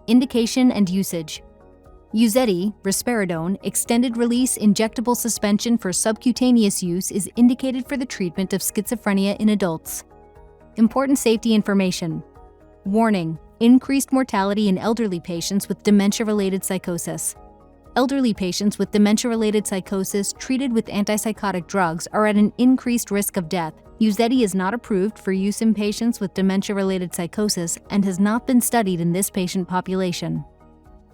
Indication and usage. UZEDY, risperidone, extended-release injectable suspension for subcutaneous use is indicated for the treatment of schizophrenia in adults. Important safety information. Warning: increased mortality in elderly patients with dementia-related psychosis. Elderly patients with dementia-related psychosis treated with antipsychotic drugs are at an increased risk of death. UZEDY is not approved for use in patients with dementia-related psychosis and has not been studied in this patient population.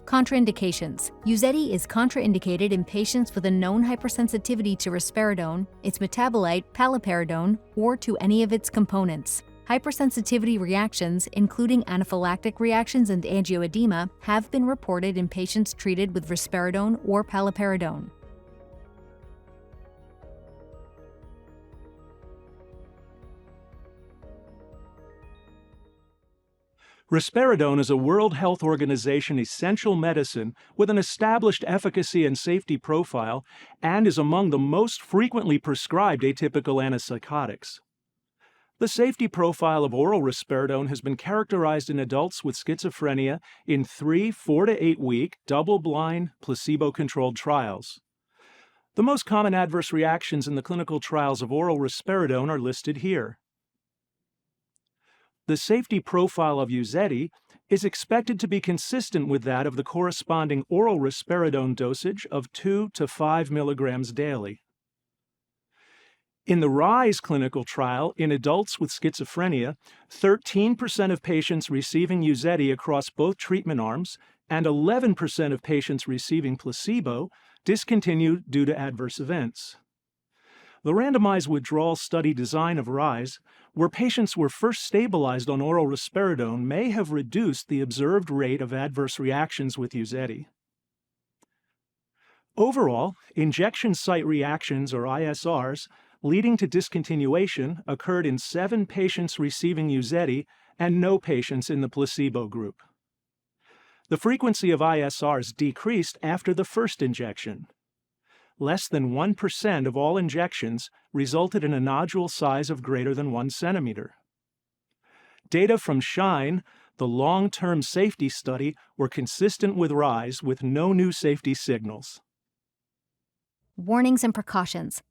Contraindications. UZEDY is contraindicated in patients with a known hypersensitivity to risperidone, its metabolite paliperidone, or to any of its components. Hypersensitivity reactions, including anaphylactic reactions and angioedema, have been reported in patients treated with risperidone or paliperidone. Risperidone is a World Health Organization essential medicine with an established efficacy and safety profile and is among the most frequently prescribed atypical antipsychotics. The safety profile of oral risperidone has been characterized in adults with schizophrenia in 3 4 to 8 week, double-blind, placebo-controlled trials. The most common adverse reactions in the clinical trials of oral risperidone are listed here. The safety profile of UZEDY is expected to be consistent with that of the corresponding oral risperidone dosage of 2 to 5 milligrams daily. In the RISE clinical trial in adults with schizophrenia, 13% of patients receiving UZEDY across both treatment arms and 11% of patients receiving placebo discontinued due to adverse events. The randomized withdrawal study design of RISE, where patients were first stabilized on oral risperidone, may have reduced the observed rate of adverse reactions with UZEDY. Overall, injection site reactions, or ISRs, leading to discontinuation occurred in 7 patients receiving UZEDY and no patients in the placebo group. The frequency of ISRs decreased after the first injection. Less than 1% of all injections resulted in a nodule size of greater than 1 centimeter. Data from SHINE, the long-term safety study, were consistent with RISE with no new safety signals. Warnings and precautions.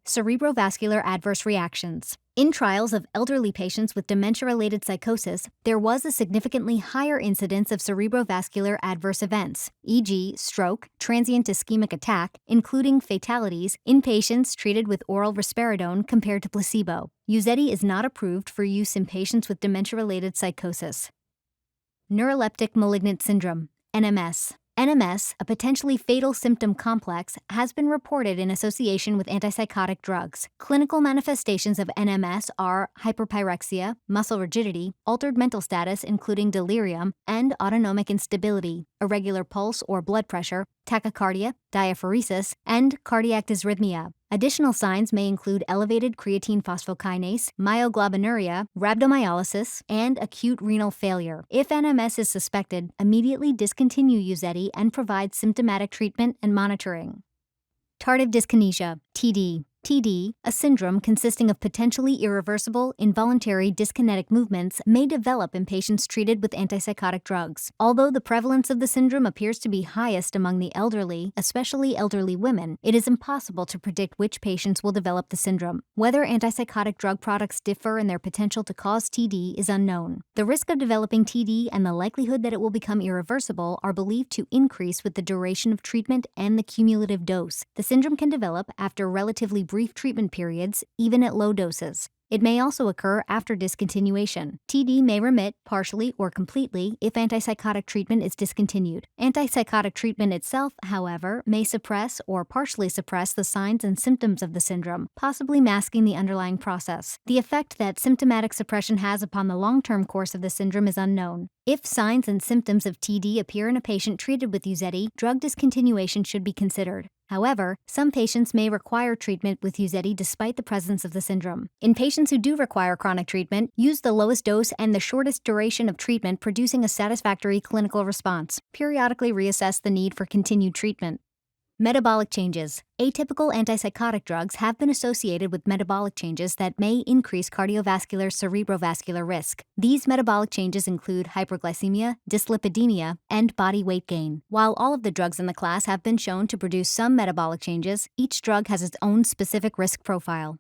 Cerebrovascular adverse reactions. In trials of elderly patients with dementia-related psychosis, there was a significantly higher incidence of cerebrovascular adverse events, e.g., stroke, transient ischemic attack, including fatalities, in patients treated with oral risperidone compared to placebo. UZEDY is not approved for use in patients with dementia-related psychosis. Neuroleptic malignant syndrome, NMS. NMS, a potentially fatal symptom complex, has been reported in association with antipsychotic drugs. Clinical manifestations of NMS are hyperpyrexia, muscle rigidity, altered mental status including delirium, and autonomic instability, irregular pulse or blood pressure, tachycardia, diaphoresis, and cardiac dysrhythmia. Additional signs may include elevated creatine phosphokinase, myoglobinuria, rhabdomyolysis, and acute renal failure. If NMS is suspected, immediately discontinue UZEDY and provide symptomatic treatment and monitoring. Tardive dyskinesia, TD. TD, a syndrome consisting of potentially irreversible, involuntary dyskinetic movements, may develop in patients treated with antipsychotic drugs. Although the prevalence of the syndrome appears to be highest among the elderly, especially elderly women, it is impossible to predict which patients will develop the syndrome. Whether antipsychotic drug products differ in their potential to cause TD is unknown. The risk of developing TD and the likelihood that it will become irreversible are believed to increase with the duration of treatment and the cumulative dose. The syndrome can develop after relatively brief treatment periods, even at low doses. It may also occur after discontinuation. TD may remit, partially or completely, if antipsychotic treatment is discontinued. Antipsychotic treatment itself, however, may suppress or partially suppress the signs and symptoms of the syndrome, possibly masking the underlying process. The effect that symptomatic suppression has upon the long-term course of the syndrome is unknown. If signs and symptoms of TD appear in a patient treated with UZEDY, drug discontinuation should be considered. However, some patients may require treatment with UZEDY despite the presence of the syndrome. In patients who do require chronic treatment, use the lowest dose and the shortest duration of treatment producing a satisfactory clinical response. Periodically reassess the need for continued treatment. Metabolic changes. Atypical antipsychotic drugs have been associated with metabolic changes that may increase cardiovascular cerebrovascular risk. These metabolic changes include hyperglycemia, dyslipidemia, and body weight gain. While all of the drugs in the class have been shown to produce some metabolic changes, each drug has its own specific risk profile.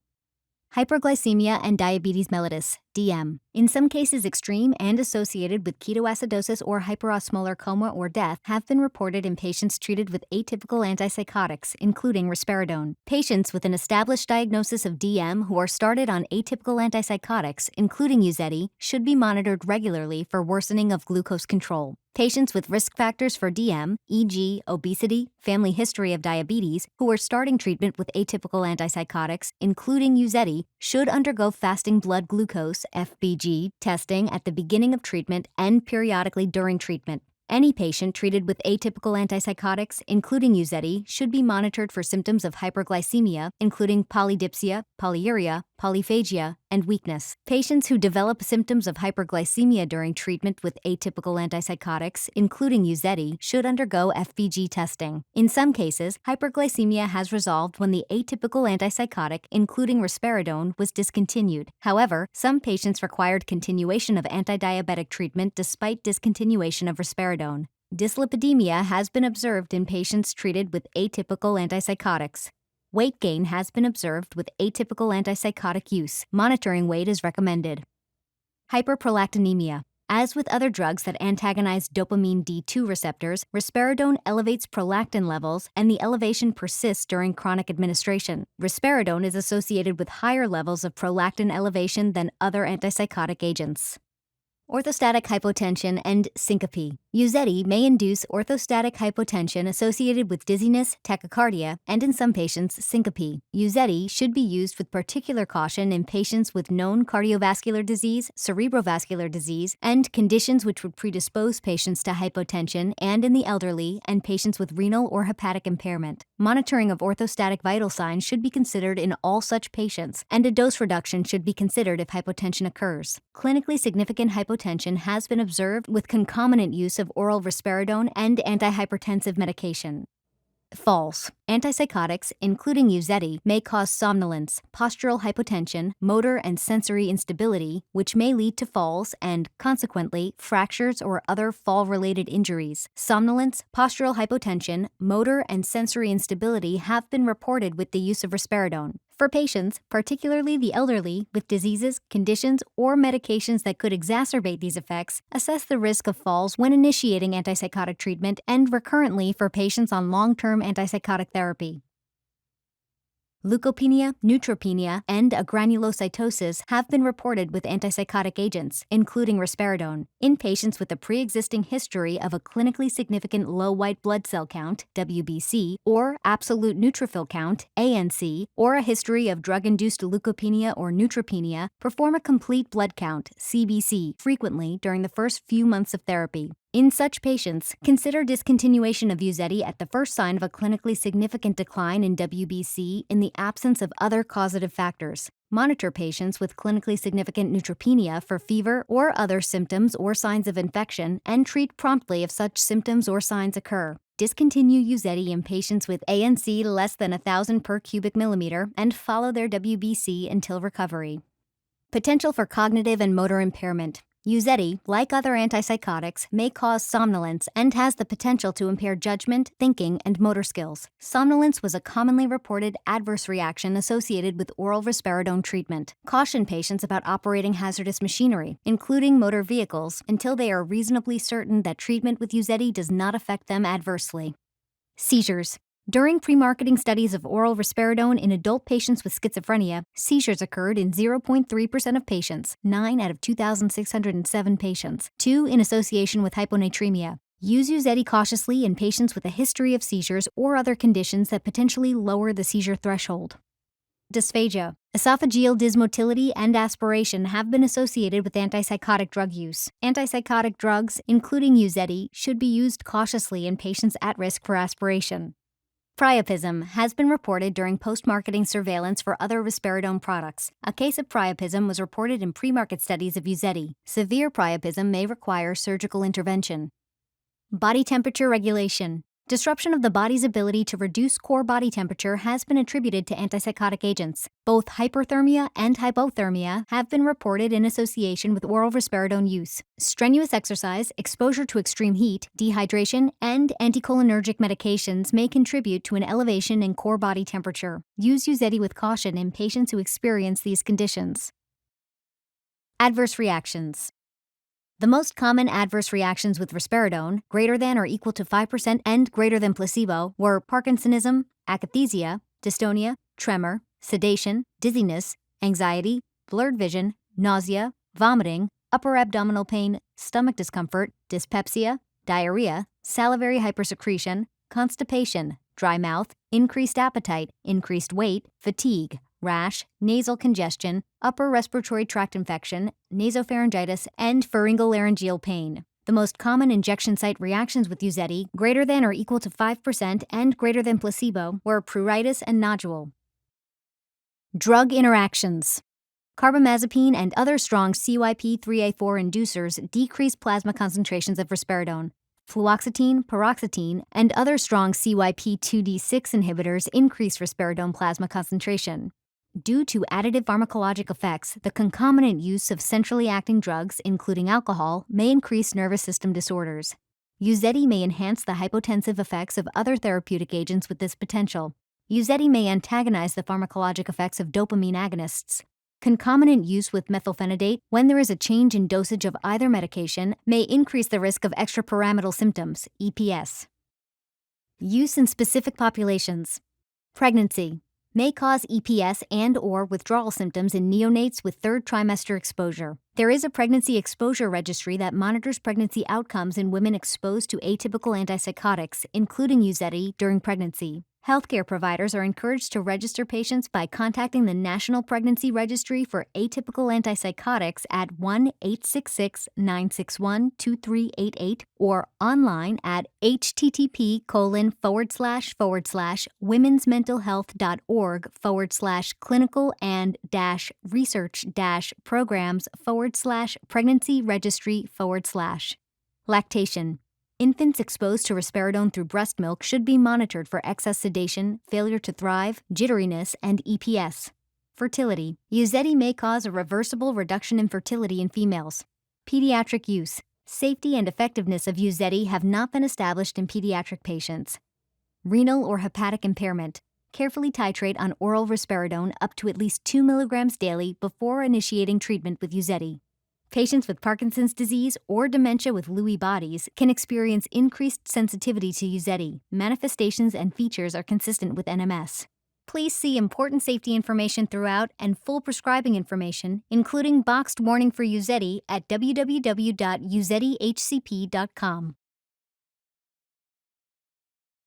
Hyperglycemia and diabetes mellitus, DM. In some cases extreme and associated with ketoacidosis or hyperosmolar coma or death, have been reported in patients treated with atypical antipsychotics, including risperidone. Patients with an established diagnosis of DM who are started on atypical antipsychotics, including UZEDY, should be monitored regularly for worsening of glucose control. Patients with risk factors for DM, e.g., obesity, family history of diabetes, who are starting treatment with atypical antipsychotics, including UZEDY, should undergo fasting blood glucose (FBG) testing at the beginning of treatment and periodically during treatment. Any patient treated with atypical antipsychotics, including UZEDY, should be monitored for symptoms of hyperglycemia, including polydipsia, polyuria, polyphagia, and weakness. Patients who develop symptoms of hyperglycemia during treatment with atypical antipsychotics, including UZEDY, should undergo FBG testing. In some cases, hyperglycemia has resolved when the atypical antipsychotic, including risperidone, was discontinued. However, some patients required continuation of antidiabetic treatment despite discontinuation of risperidone. Dyslipidemia has been observed in patients treated with atypical antipsychotics. Weight gain has been observed with atypical antipsychotic use. Monitoring weight is recommended. Hyperprolactinemia. As with other drugs that antagonize dopamine D2 receptors, risperidone elevates prolactin levels, and the elevation persists during chronic administration. Risperidone is associated with higher levels of prolactin elevation than other antipsychotic agents. Orthostatic hypotension and syncope. UZEDY may induce orthostatic hypotension associated with dizziness, tachycardia, and in some patients, syncope. UZEDY should be used with particular caution in patients with known cardiovascular disease, cerebrovascular disease, and conditions which would predispose patients to hypotension, and in the elderly and patients with renal or hepatic impairment. Monitoring of orthostatic vital signs should be considered in all such patients, and a dose reduction should be considered if hypotension occurs. Clinically significant hypotension has been observed with concomitant use of oral risperidone and antihypertensive medication. False. Antipsychotics, including UZEDY, may cause somnolence, postural hypotension, motor and sensory instability, which may lead to falls and, consequently, fractures or other fall-related injuries. Somnolence, postural hypotension, motor and sensory instability have been reported with the use of risperidone. For patients, particularly the elderly, with diseases, conditions, or medications that could exacerbate these effects, assess the risk of falls when initiating antipsychotic treatment and recurrently for patients on long-term antipsychotic therapy. Leukopenia, neutropenia, and agranulocytosis have been reported with antipsychotic agents, including risperidone, in patients with a pre-existing history of a clinically significant low white blood cell count, WBC, or absolute neutrophil count, ANC, or a history of drug-induced leukopenia or neutropenia. Perform a complete blood count, CBC, frequently during the first few months of therapy. In such patients, consider discontinuation of UZEDY at the first sign of a clinically significant decline in WBC in the absence of other causative factors. Monitor patients with clinically significant neutropenia for fever or other symptoms or signs of infection and treat promptly if such symptoms or signs occur. Discontinue UZEDY in patients with ANC less than 1,000 per cubic millimeter and follow their WBC until recovery. Potential for cognitive and motor impairment. UZEDY, like other antipsychotics, may cause somnolence and has the potential to impair judgment, thinking, and motor skills. Somnolence was a commonly reported adverse reaction associated with oral risperidone treatment. Caution patients about operating hazardous machinery, including motor vehicles, until they are reasonably certain that treatment with UZEDY does not affect them adversely. Seizures. During pre-marketing studies of oral risperidone in adult patients with schizophrenia, seizures occurred in 0.3% of patients, 9 out of 2,607 patients, 2 in association with hyponatremia. Use UZEDY cautiously in patients with a history of seizures or other conditions that potentially lower the seizure threshold. Dysphagia. Esophageal dysmotility and aspiration have been associated with antipsychotic drug use. Antipsychotic drugs, including UZEDY, should be used cautiously in patients at risk for aspiration. Priapism has been reported during post-marketing surveillance for other risperidone products. A case of priapism was reported in pre-market studies of UZEDY. Severe priapism may require surgical intervention. Body temperature regulation. Disruption of the body's ability to reduce core body temperature has been attributed to antipsychotic agents. Both hyperthermia and hypothermia have been reported in association with oral risperidone use. Strenuous exercise, exposure to extreme heat, dehydration, and anticholinergic medications may contribute to an elevation in core body temperature. Use UZEDY with caution in patients who experience these conditions. Adverse reactions. The most common adverse reactions with risperidone, greater than or equal to 5% and greater than placebo, were Parkinsonism, akathisia, dystonia, tremor, sedation, dizziness, anxiety, blurred vision, nausea, vomiting, upper abdominal pain, stomach discomfort, dyspepsia, diarrhea, salivary hypersecretion, constipation, dry mouth, increased appetite, increased weight, fatigue, rash, nasal congestion, upper respiratory tract infection, nasopharyngitis, and pharyngolaryngeal pain. The most common injection site reactions with UZEDY, greater than or equal to 5% and greater than placebo, were pruritus and nodule. Drug interactions. Carbamazepine and other strong CYP3A4 inducers decrease plasma concentrations of risperidone. Fluoxetine, paroxetine, and other strong CYP2D6 inhibitors increase risperidone plasma concentration. Due to additive pharmacologic effects, the concomitant use of centrally acting drugs, including alcohol, may increase nervous system disorders. UZEDY may enhance the hypotensive effects of other therapeutic agents with this potential. UZEDY may antagonize the pharmacologic effects of dopamine agonists. Concomitant use with methylphenidate, when there is a change in dosage of either medication, may increase the risk of extrapyramidal symptoms, EPS. Use in specific populations. Pregnancy may cause EPS and/or withdrawal symptoms in neonates with third trimester exposure. There is a pregnancy exposure registry that monitors pregnancy outcomes in women exposed to atypical antipsychotics, including UZEDY, during pregnancy. Healthcare providers are encouraged to register patients by contacting the National Pregnancy Registry for Atypical Antipsychotics at 1-866-961-2388 or online at http://womensmentalhealth.org/clinical-and-research-programs/pregnancy registry/. Lactation. Infants exposed to risperidone through breast milk should be monitored for excess sedation, failure to thrive, jitteriness, and EPS. Fertility. UZEDY may cause a reversible reduction in fertility in females. Pediatric use. Safety and effectiveness of UZEDY have not been established in pediatric patients. Renal or hepatic impairment. Carefully titrate on oral risperidone up to at least 2 mg daily before initiating treatment with UZEDY. Patients with Parkinson's disease or dementia with Lewy bodies can experience increased sensitivity to UZEDY. Manifestations and features are consistent with NMS. Please see important safety information throughout and full prescribing information, including boxed warning for UZEDY, at www.uzedyhcp.com.